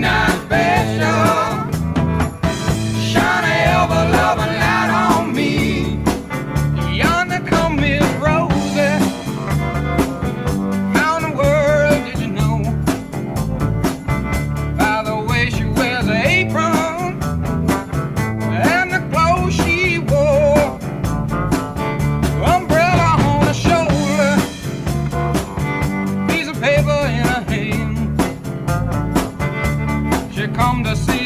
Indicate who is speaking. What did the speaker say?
Speaker 1: not special. Shine a ever-loving light on me. Yonder come Miss Rosie. How in the world did you know? By the way she wears her apron and the clothes she wore. Umbrella on her shoulder, piece of paper in her hand. She come to see